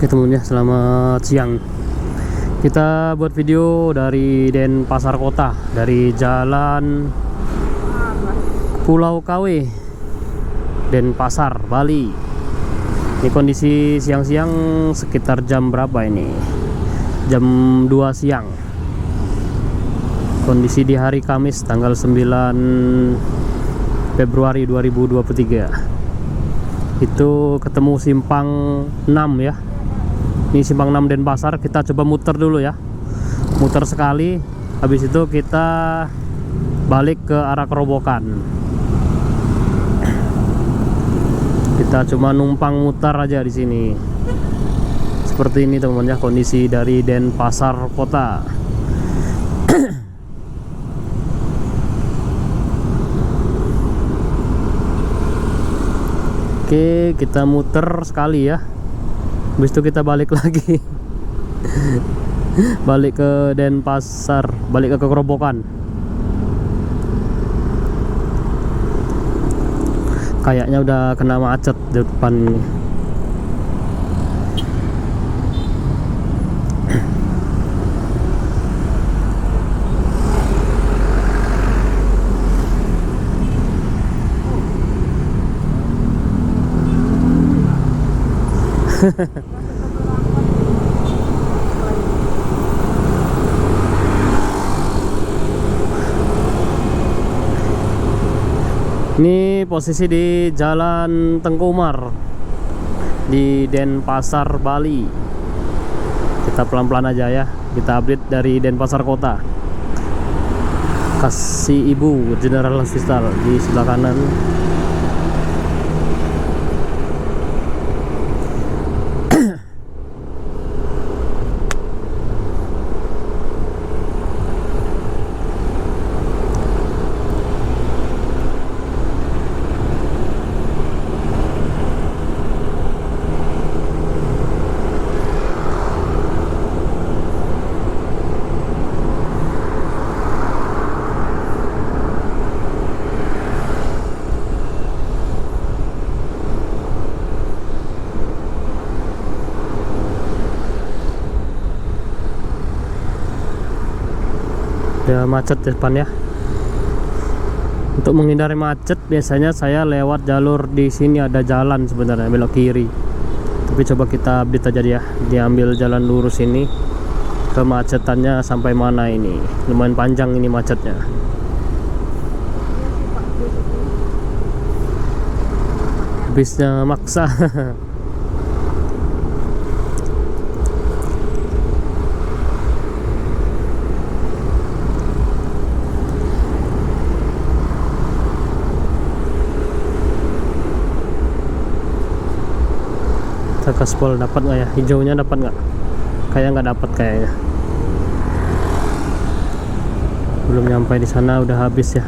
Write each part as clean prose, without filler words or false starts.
Oke temennya, selamat siang. Kita buat video dari Denpasar Kota, dari Jalan Pulau KW, Denpasar, Bali. Ini kondisi siang-siang sekitar jam berapa ini? Jam 2 siang. Kondisi di hari Kamis tanggal 9 Februari 2023. Itu ketemu simpang 6 ya. Ini simpang 6 Denpasar. Kita coba muter dulu ya, muter sekali, habis itu kita balik ke arah Kerobokan. Kita cuma numpang muter aja di sini. Seperti ini teman-teman ya, kondisi dari Denpasar Kota. Oke, kita muter sekali ya. Habis itu kita balik lagi. Balik ke Denpasar, balik ke Kerobokan. Kayaknya udah kena macet di depan ini. Ini posisi di Jalan Tengku Umar di Denpasar, Bali. Kita pelan-pelan aja ya. Kita update dari Denpasar Kota. Kasih Ibu General Hospital di sebelah kanan. Ada macet di depan ya. Untuk menghindari macet biasanya saya lewat jalur di sini, ada jalan sebenarnya belok kiri. Tapi coba kita update aja ya. Diambil jalan lurus ini. Kemacetannya sampai mana ini? Lumayan panjang ini macetnya. Bisnya maksa. Gaspol dapat nggak ya? Hijaunya dapat nggak? Kayak nggak dapat kayaknya. Belum nyampe di sana udah habis ya.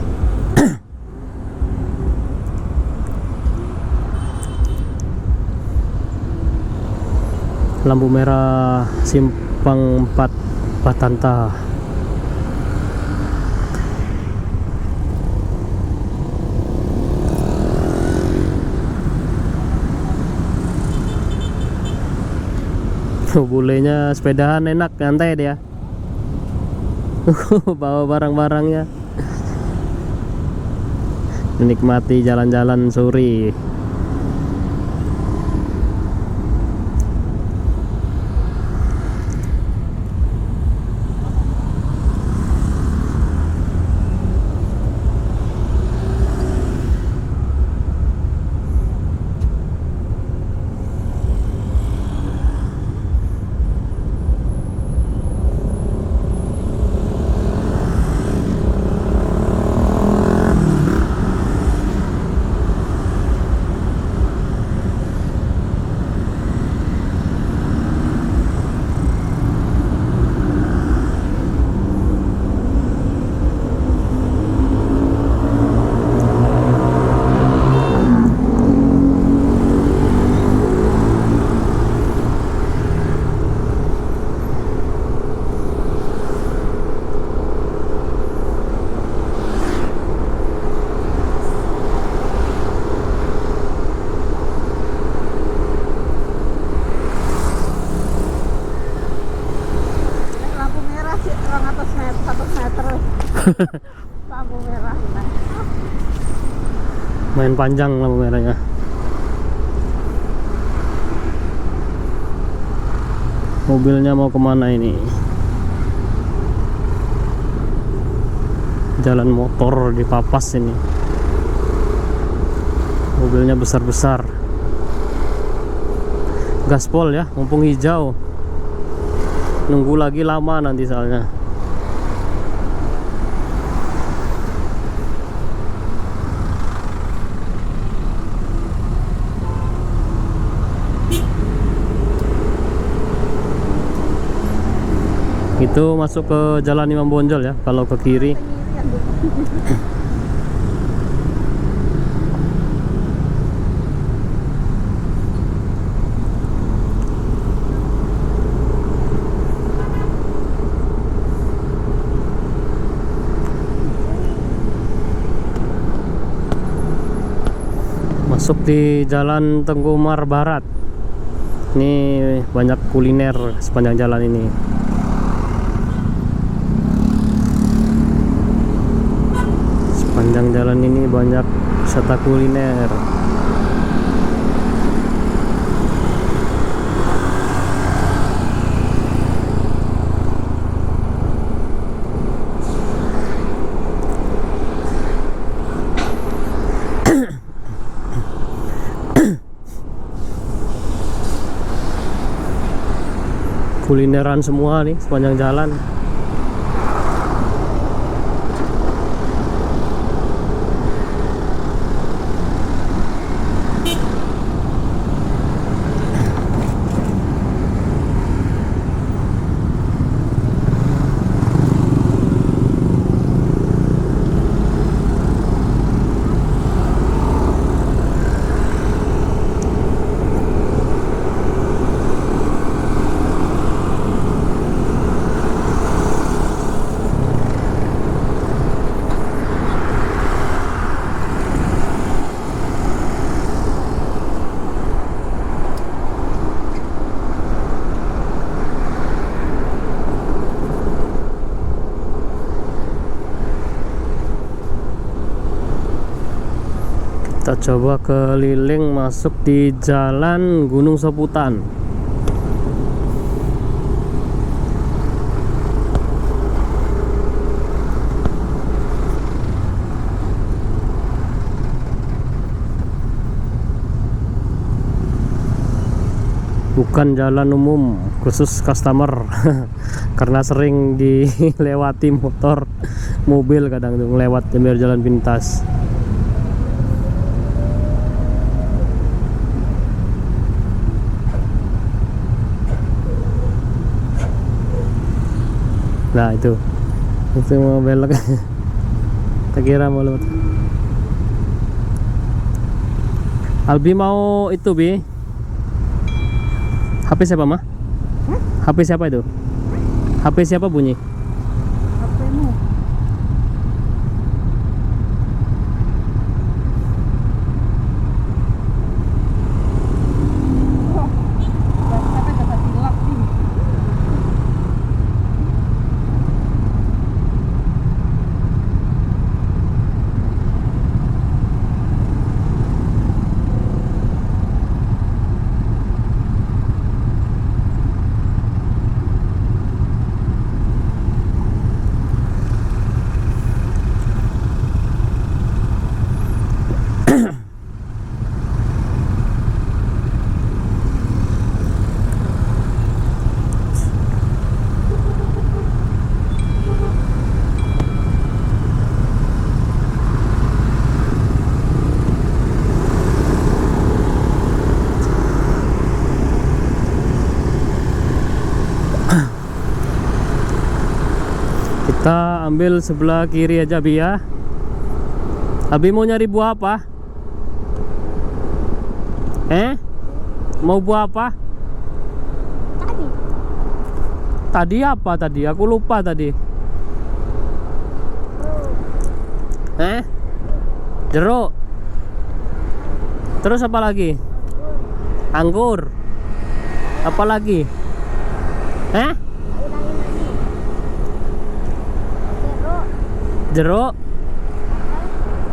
Lampu merah simpang 4 Patanta. Bulenya sepedahan enak, nyantai dia. Bawa barang-barangnya, menikmati jalan-jalan sore. Lampu merah. Main panjang lampu merahnya. Mobilnya mau kemana ini? Jalan motor dipapas ini. Mobilnya besar-besar. Gaspol ya, mumpung hijau. Nunggu lagi lama nanti soalnya. Itu masuk ke Jalan Imam Bonjol ya, kalau ke kiri. Masuk di Jalan Tengku Umar Barat. Ini banyak kuliner sepanjang jalan ini. Sepanjang jalan ini banyak wisata kuliner. Kulineran semua nih sepanjang jalan. Kita coba keliling masuk di Jalan Gunung Soputan. Bukan jalan umum khusus customer karena sering dilewati motor, mobil kadang tuh lewat biar jalan pintas. Nah itu mau belok. Tak kira mau lewat. Albi mau itu Bi. HP siapa mah? HP siapa itu? HP siapa bunyi? HP-mu. Oh, sampai kata tilak nih. Kita ambil sebelah kiri aja Bi ya. Abi mau nyari buah apa? Mau buah apa? Tadi. Tadi apa tadi? Aku lupa tadi. Jeruk. Terus apa lagi? Anggur. Apa lagi? Ulangin lagi. Jeruk. jeruk,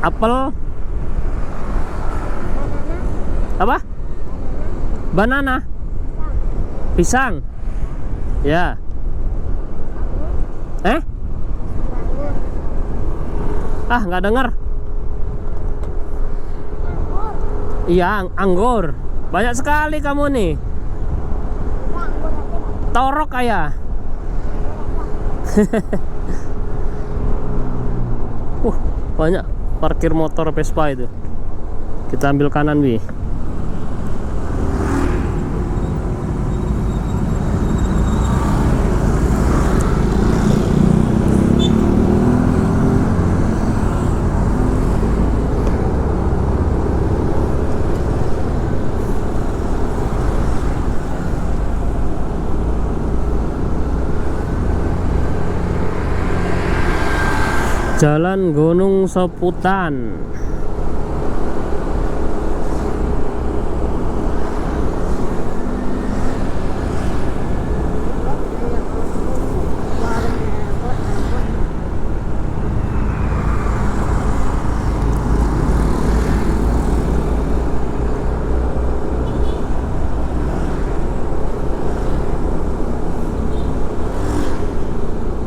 apel, apa? Banana, pisang, ya. Nggak dengar. Iya, anggur. Banyak sekali kamu nih. Torok kayak. Banyak parkir motor Vespa itu. Kita ambil kanan, Wi. Jalan Gunung Soputan.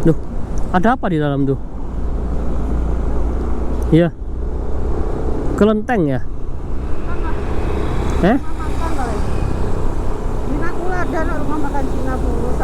Duh, ada apa di dalam tuh? Iya. Kelenteng ya? Makan kali. Di Nakula ada rumah makan Cina dulu.